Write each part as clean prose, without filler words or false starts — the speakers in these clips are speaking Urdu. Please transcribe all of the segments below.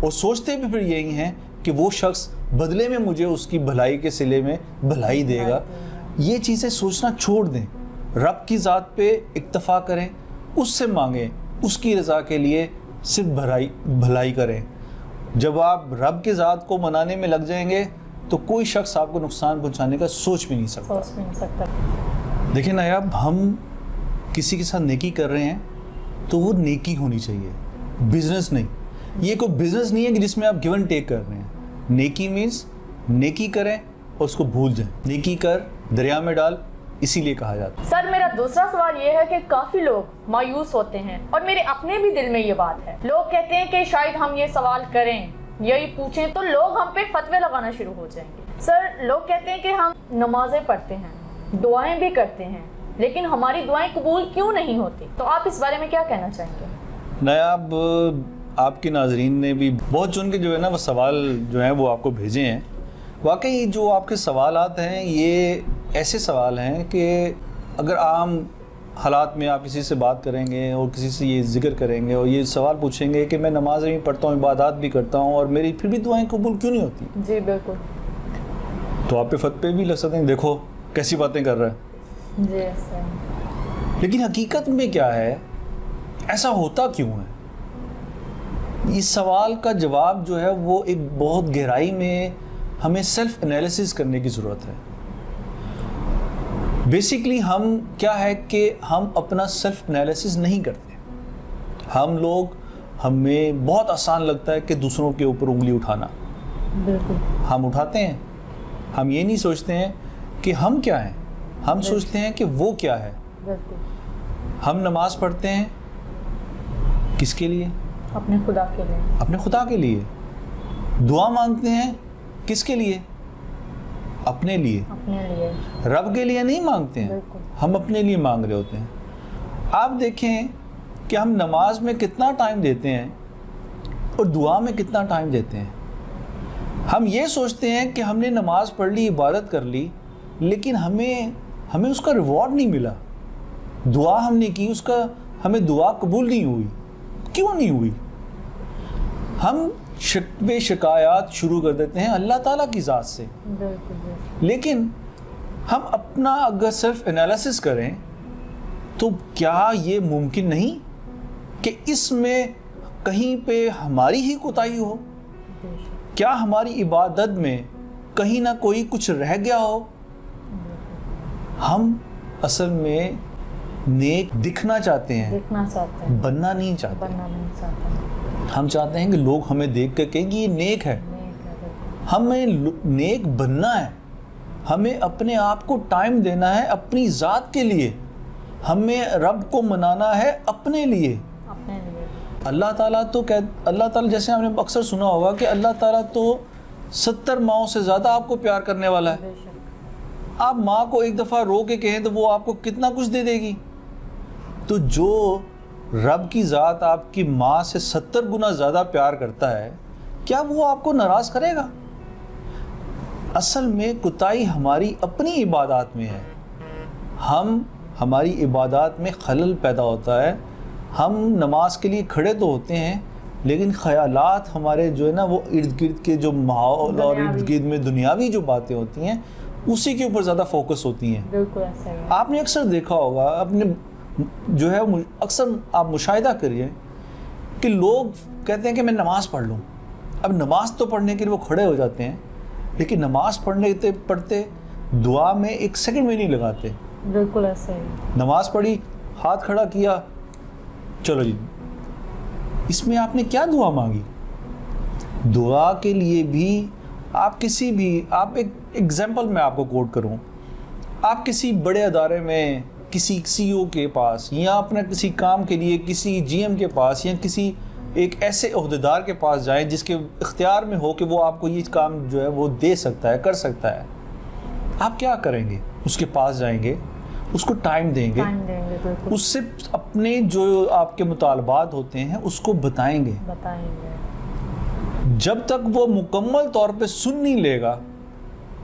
اور سوچتے بھی پھر یہی ہیں کہ وہ شخص بدلے میں مجھے اس کی بھلائی کے صلے میں بھلائی دے گا. یہ چیزیں سوچنا چھوڑ دیں, رب کی ذات پہ اکتفا کریں, اس سے مانگیں, اس کی رضا کے لیے صرف بھلائی کریں. جب آپ رب کی ذات کو منانے میں لگ جائیں گے تو کوئی شخص آپ کو نقصان پہنچانے کا سوچ بھی نہیں سکتا. دیکھیں نایاب, ہم کسی کے ساتھ نیکی کر رہے ہیں تو وہ نیکی ہونی چاہیے, بزنس نہیں. یہ کوئی بزنس نہیں ہے کہ جس میں آپ گیو اینڈ ٹیک کر رہے ہیں. نیکی مینس نیکی کریں اور اس کو بھول جائیں. نیکی کر دریا میں ڈال, اسی لیے کہا جاتا ہے. سر میرا دوسرا سوال یہ ہے کہ کافی لوگ مایوس ہوتے ہیں, اور میرے اپنے بھی دل میں یہ بات ہے. لوگ کہتے ہیں کہ شاید ہم یہ سوال کریں, یہی پوچھیں تو لوگ ہم پہ فتوے لگانا شروع ہو جائیں گے. سر لوگ کہتے ہیں کہ ہم نمازیں پڑھتے ہیں, دعائیں بھی کرتے ہیں, لیکن ہماری دعائیں قبول کیوں نہیں ہوتی؟ تو آپ اس بارے میں کیا کہنا چاہیں گے؟ نایاب, آپ کے ناظرین نے بھی بہت چن کے جو ہے نا وہ سوال جو ہیں وہ آپ کو بھیجے ہیں. واقعی جو آپ کے سوالات ہیں یہ ایسے سوال ہیں کہ اگر عام حالات میں آپ کسی سے بات کریں گے اور کسی سے یہ ذکر کریں گے اور یہ سوال پوچھیں گے کہ میں نمازیں بھی پڑھتا ہوں, عبادات بھی کرتا ہوں, اور میری پھر بھی دعائیں قبول کیوں نہیں ہوتی؟ جی بالکل. تو آپ پہ فتوے بھی لگ سکتے ہیں, دیکھو کیسی باتیں کر رہا ہے. جی سر. لیکن حقیقت میں کیا ہے, ایسا ہوتا کیوں ہے؟ اس سوال کا جواب جو ہے وہ ایک بہت گہرائی میں ہمیں سیلف انالیسس کرنے کی ضرورت ہے. بیسیکلی ہم کیا ہے کہ ہم اپنا سیلف انالیسس نہیں کرتے. ہم لوگ, ہمیں بہت آسان لگتا ہے کہ دوسروں کے اوپر انگلی اٹھانا. بالکل. ہم اٹھاتے ہیں, ہم یہ نہیں سوچتے ہیں کہ ہم کیا ہیں, ہم سوچتے ہیں کہ وہ کیا ہے. بالکل. ہم نماز پڑھتے ہیں کس کے لیے؟ اپنے خدا کے لیے. اپنے خدا کے لیے. دعا مانگتے ہیں کس کے لیے؟ اپنے لیے. اپنے لیے. رب کے لیے نہیں مانگتے ہیں, ہم اپنے لیے مانگ رہے ہوتے ہیں. آپ دیکھیں کہ ہم نماز میں کتنا ٹائم دیتے ہیں اور دعا میں کتنا ٹائم دیتے ہیں. ہم یہ سوچتے ہیں کہ ہم نے نماز پڑھ لی, عبادت کر لی, لیکن ہمیں اس کا ریوارڈ نہیں ملا. دعا ہم نے کی, اس کا ہمیں دعا قبول نہیں ہوئی. کیوں نہیں ہوئی؟ ہم شکوے شکایات شروع کر دیتے ہیں اللہ تعالیٰ کی ذات سے. لیکن ہم اپنا اگر سیلف انالیسس کریں تو کیا یہ ممکن نہیں کہ اس میں کہیں پہ ہماری ہی کوتاہی ہو؟ کیا ہماری عبادت میں کہیں نہ کوئی کچھ رہ گیا ہو؟ ہم اصل میں نیک دکھنا چاہتے ہیں, بننا نہیں چاہتے. ہم چاہتے ہیں کہ لوگ ہمیں دیکھ کر کہیں کہ یہ نیک ہے. ہمیں نیک بننا ہے, ہمیں اپنے آپ کو ٹائم دینا ہے اپنی ذات کے لیے, ہمیں رب کو منانا ہے اپنے لیے. اللہ تعالیٰ جیسے ہم نے اکثر سنا ہوگا کہ اللہ تعالیٰ تو 70 ماؤں سے زیادہ آپ کو پیار کرنے والا ہے. آپ ماں کو ایک دفعہ رو کے کہیں تو وہ آپ کو کتنا کچھ دے دے گی. تو جو رب کی ذات آپ کی ماں سے 70 گنا زیادہ پیار کرتا ہے, کیا وہ آپ کو ناراض کرے گا؟ اصل میں کوتاہی ہماری اپنی عبادات میں ہے. ہماری عبادات میں خلل پیدا ہوتا ہے. ہم نماز کے لیے کھڑے تو ہوتے ہیں, لیکن خیالات ہمارے جو ہے نا وہ ارد گرد کے جو ماحول اور ارد گرد میں دنیاوی جو باتیں ہوتی ہیں اسی کے اوپر زیادہ فوکس ہوتی ہیں. بالکل ایسا ہے. آپ نے اکثر دیکھا ہوگا, اپنے جو ہے اکثر آپ مشاہدہ کریے کہ لوگ کہتے ہیں کہ میں نماز پڑھ لوں. اب نماز تو پڑھنے کے لیے وہ کھڑے ہو جاتے ہیں, لیکن نماز پڑھتے دعا میں 1 سیکنڈ بھی نہیں لگاتے. بالکل ایسا ہے. نماز پڑھی, ہاتھ کھڑا کیا, چلو جی, اس میں آپ نے کیا دعا مانگی؟ دعا کے لیے بھی آپ ایک ایگزامپل میں آپ کو کوٹ کروں, آپ کسی بڑے ادارے میں کسی CEO کے پاس یا اپنا کسی کام کے لیے کسی GM کے پاس یا کسی ایک ایسے عہدیدار کے پاس جائیں جس کے اختیار میں ہو کہ وہ آپ کو یہ کام جو ہے وہ دے سکتا ہے, کر سکتا ہے. آپ کیا کریں گے؟ اس کے پاس جائیں گے, اس کو ٹائم دیں گے, اس سے اپنے جو آپ کے مطالبات ہوتے ہیں اس کو بتائیں گے. جب تک وہ مکمل طور پہ سن نہیں لے گا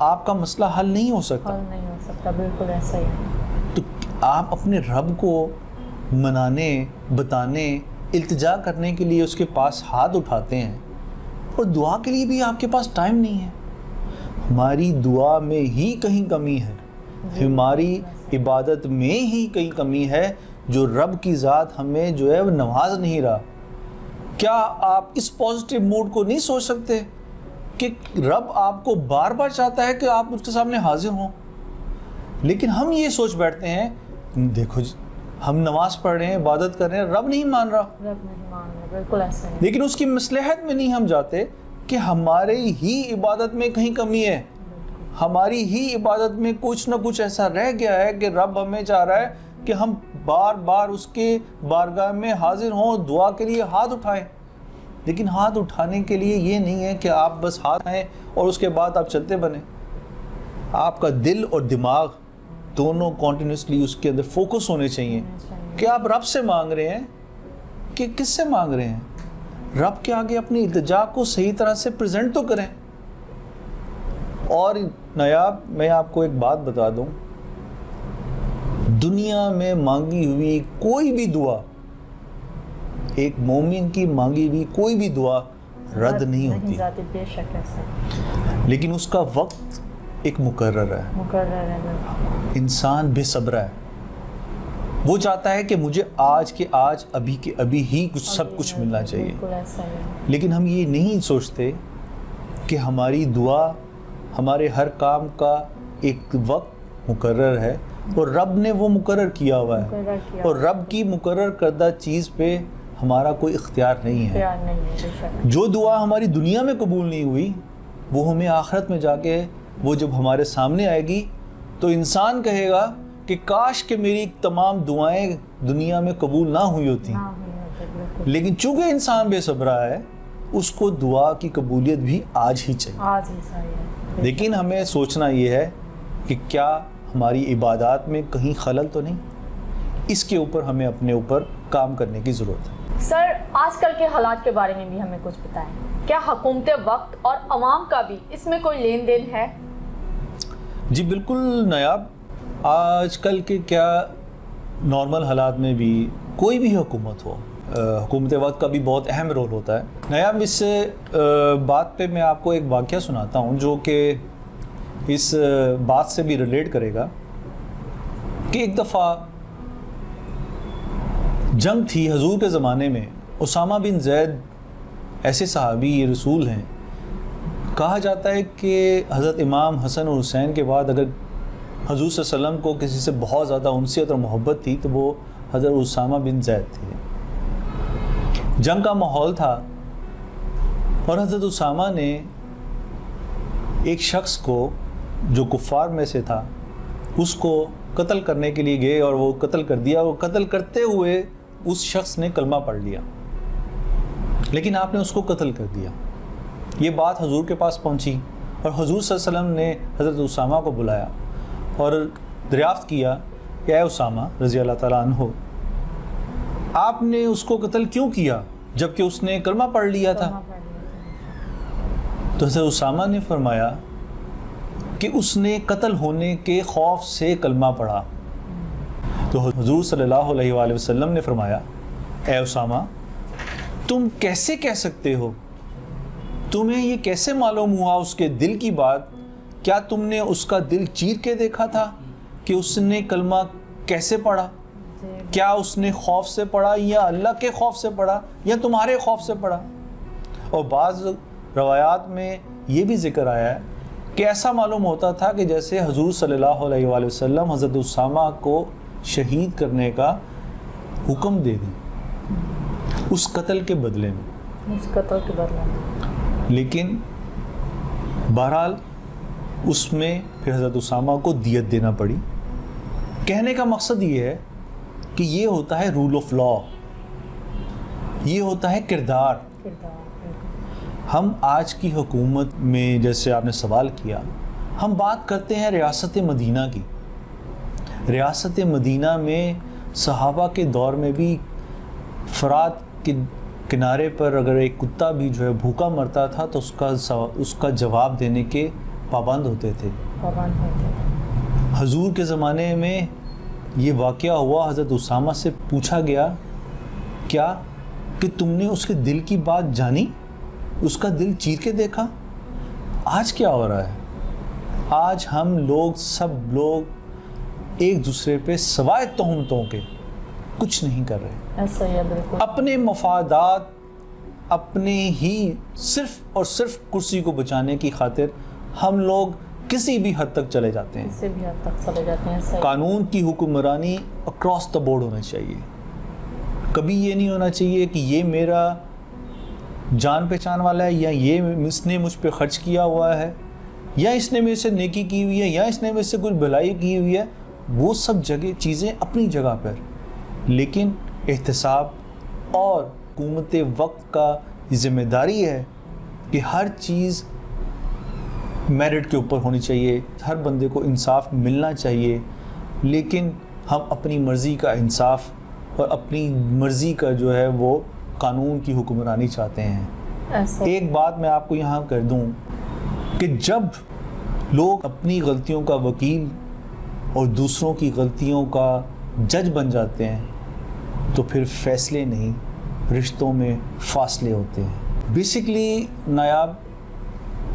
آپ کا مسئلہ حل نہیں ہو سکتا. بالکل ایسا ہی. تو آپ اپنے رب کو منانے, بتانے, التجا کرنے کے لیے اس کے پاس ہاتھ اٹھاتے ہیں, اور دعا کے لیے بھی آپ کے پاس ٹائم نہیں ہے. ہماری دعا میں ہی کہیں کمی ہے, ہماری عبادت میں ہی کہیں کمی ہے, جو رب کی ذات ہمیں جو ہے وہ نواز نہیں رہا. کیا آپ اس پازیٹیو موڈ کو نہیں سوچ سکتے کہ رب آپ کو بار بار چاہتا ہے کہ آپ اس کے سامنے حاضر ہوں؟ لیکن ہم یہ سوچ بیٹھتے ہیں, دیکھو ہم نماز پڑھ رہے ہیں, عبادت کر رہے ہیں, رب نہیں مان رہا. رب نہیں مان رہا, بالکل ایسا ہے. لیکن اس کی مصلحت میں نہیں ہم جاتے کہ ہماری ہی عبادت میں کہیں کمی ہے, ہماری ہی عبادت میں کچھ نہ کچھ ایسا رہ گیا ہے کہ رب ہمیں چاہ رہا ہے کہ ہم بار بار اس کے بارگاہ میں حاضر ہوں, دعا کے لیے ہاتھ اٹھائیں. لیکن ہاتھ اٹھانے کے لیے یہ نہیں ہے کہ آپ بس ہاتھ آئیں اور اس کے بعد آپ چلتے بنیں. آپ کا دل اور دماغ دونوں کنٹینیوسلی اس کے اندر فوکس ہونے چاہیے کہ آپ رب سے مانگ رہے ہیں کہ کس سے مانگ رہے ہیں. رب کے آگے اپنی التجا کو صحیح طرح سے پریزنٹ تو کریں. اور نایاب, میں آپ کو ایک بات بتا دوں, دنیا میں مانگی ہوئی کوئی بھی دعا, ایک مومن کی مانگی ہوئی کوئی بھی دعا رد نہیں ہوتی, بے شک ایسا. لیکن اس کا وقت ایک مقرر ہے. مقرر ہے. انسان بے صبر ہے, وہ چاہتا ہے کہ مجھے آج کے آج, ابھی کے ابھی ہی سب کچھ ملنا چاہیے. بالکل ایسا ہے. لیکن ہم یہ نہیں سوچتے کہ ہماری دعا, ہمارے ہر کام کا ایک وقت مقرر ہے اور رب نے وہ مقرر کیا ہوا ہے, اور رب کی مقرر کردہ چیز پہ ہمارا کوئی اختیار نہیں ہے. جو دعا ہماری دنیا میں قبول نہیں ہوئی وہ ہمیں آخرت میں جا کے, وہ جب ہمارے سامنے آئے گی تو انسان کہے گا کہ کاش کہ میری تمام دعائیں دنیا میں قبول نہ ہوئی ہوتی. لیکن چونکہ انسان بے صبرا ہے, اس کو دعا کی قبولیت بھی آج ہی چاہیے. لیکن ہمیں سوچنا یہ ہے کہ کیا ہماری عبادات میں کہیں خلل تو نہیں. اس کے اوپر ہمیں اپنے اوپر کام کرنے کی ضرورت ہے. سر, آج کل کے حالات کے بارے میں بھی ہمیں کچھ بتائیں. کیا حکومت وقت اور عوام کا بھی اس میں کوئی لین دین ہے؟ جی بالکل نایاب, آج کل کے کیا نارمل حالات میں بھی کوئی بھی حکومت ہو, حکومت وقت کا بھی بہت اہم رول ہوتا ہے. نایاب, اس بات پہ میں آپ کو ایک واقعہ سناتا ہوں جو کہ اس بات سے بھی ریلیٹ کرے گا. کہ ایک دفعہ جنگ تھی حضور کے زمانے میں. اسامہ بن زید ایسے صحابی رسول ہیں, کہا جاتا ہے کہ حضرت امام حسن اور حسین کے بعد اگر حضور صلی اللہ علیہ وسلم کو کسی سے بہت زیادہ انسیت اور محبت تھی تو وہ حضرت اسامہ بن زید تھے. جنگ کا ماحول تھا اور حضرت اسامہ نے ایک شخص کو جو کفار میں سے تھا اس کو قتل کرنے کے لیے گئے اور وہ قتل کر دیا. وہ قتل کرتے ہوئے اس شخص نے کلمہ پڑھ لیا, لیکن آپ نے اس کو قتل کر دیا. یہ بات حضور کے پاس پہنچی اور حضور صلی اللہ علیہ وسلم نے حضرت اسامہ کو بلایا اور دریافت کیا کہ اے اسامہ رضی اللہ تعالیٰ عنہ, آپ نے اس کو قتل کیوں کیا جبکہ اس نے کلمہ پڑھ لیا تھا؟ تو حضرت اسامہ نے فرمایا کہ اس نے قتل ہونے کے خوف سے کلمہ پڑھا. تو حضور صلی اللہ علیہ وآلہ وسلم نے فرمایا اے اسامہ, تم کیسے کہہ سکتے ہو؟ تمہیں یہ کیسے معلوم ہوا اس کے دل کی بات؟ کیا تم نے اس کا دل چیر کے دیکھا تھا کہ اس نے کلمہ کیسے پڑھا؟ کیا اس نے خوف سے پڑھا یا اللہ کے خوف سے پڑھا یا تمہارے خوف سے پڑھا؟ اور بعض روایات میں یہ بھی ذکر آیا ہے کہ ایسا معلوم ہوتا تھا کہ جیسے حضور صلی اللہ علیہ وآلہ وسلم حضرت اسامہ کو شہید کرنے کا حکم دے دیں اس قتل کے بدلے میں. لیکن بہرحال اس میں پھر حضرت اسامہ کو دیت دینا پڑی. کہنے کا مقصد یہ ہے کہ یہ ہوتا ہے رول آف لا, یہ ہوتا ہے کردار. ہم آج کی حکومت میں, جیسے آپ نے سوال کیا, ہم بات کرتے ہیں ریاست مدینہ کی. ریاست مدینہ میں صحابہ کے دور میں بھی فرات کے کنارے پر اگر ایک کتا بھی جو ہے بھوکا مرتا تھا تو اس کا جواب دینے کے پابند ہوتے تھے. حضور کے زمانے میں یہ واقعہ ہوا, حضرت اسامہ سے پوچھا گیا کیا کہ تم نے اس کے دل کی بات جانی؟ اس کا دل چیر کے دیکھا؟ آج کیا ہو رہا ہے؟ آج ہم لوگ سب لوگ ایک دوسرے پہ سوائے تہمتوں کے کچھ نہیں کر رہے. ایسا ہی ہے بالکل. اپنے مفادات اپنے ہی صرف اور صرف کرسی کو بچانے کی خاطر ہم لوگ کسی بھی حد تک چلے جاتے ہیں. کسی بھی حد تک چلے جاتے ہیں. قانون کی حکمرانی اکراس دا بورڈ ہونا چاہیے. کبھی یہ نہیں ہونا چاہیے کہ یہ میرا جان پہچان والا ہے، یا یہ اس نے مجھ پہ خرچ کیا ہوا ہے، یا اس نے میرے سے نیکی کی ہوئی ہے، یا اس نے میرے سے کوئی بھلائی کی ہوئی ہے. وہ سب جگہ چیزیں اپنی جگہ پر، لیکن احتساب اور حکومت وقت کا ذمہ داری ہے کہ ہر چیز میرٹ کے اوپر ہونی چاہیے، ہر بندے کو انصاف ملنا چاہیے. لیکن ہم اپنی مرضی کا انصاف اور اپنی مرضی کا جو ہے وہ قانون کی حکمرانی چاہتے ہیں. ایک بات میں آپ کو یہاں کر دوں کہ جب لوگ اپنی غلطیوں کا وکیل اور دوسروں کی غلطیوں کا جج بن جاتے ہیں تو پھر فیصلے نہیں، رشتوں میں فاصلے ہوتے ہیں. بیسیکلی نایاب،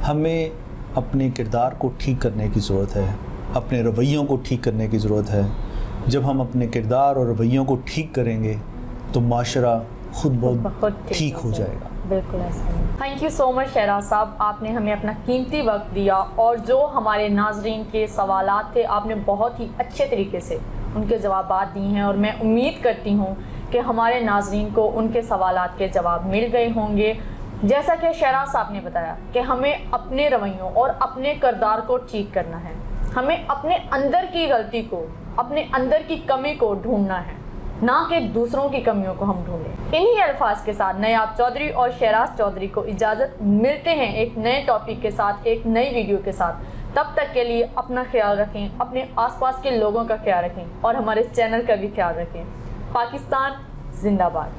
ہمیں اپنے کردار کو ٹھیک کرنے کی ضرورت ہے، اپنے رویوں کو ٹھیک کرنے کی ضرورت ہے. جب ہم اپنے کردار اور رویوں کو ٹھیک کریں گے تو معاشرہ خود بہت ٹھیک ہو جائے گا. بالکل ایسا ہے. تھینک یو سو مچ شہراز صاحب، آپ نے ہمیں اپنا قیمتی وقت دیا اور جو ہمارے ناظرین کے سوالات تھے آپ نے بہت ہی اچھے طریقے سے ان کے جوابات دی ہیں، اور میں امید کرتی ہوں کہ ہمارے ناظرین کو ان کے سوالات کے جواب مل گئے ہوں گے. جیسا کہ شہراز صاحب نے بتایا کہ ہمیں اپنے رویوں اور اپنے کردار کو ٹھیک کرنا ہے، ہمیں اپنے اندر کی غلطی کو، اپنے اندر کی کمی کو ڈھونڈنا ہے، نہ کہ دوسروں کی کمیوں کو ہم ڈھونڈیں. انہی الفاظ کے ساتھ نیاب چودھری اور شہراز چودھری کو اجازت. ملتے ہیں ایک نئے ٹاپک کے ساتھ، ایک نئی ویڈیو کے ساتھ. تب تک کے لیے اپنا خیال رکھیں، اپنے آس پاس کے لوگوں کا خیال رکھیں اور ہمارے چینل کا بھی خیال رکھیں. پاکستان زندہ باد.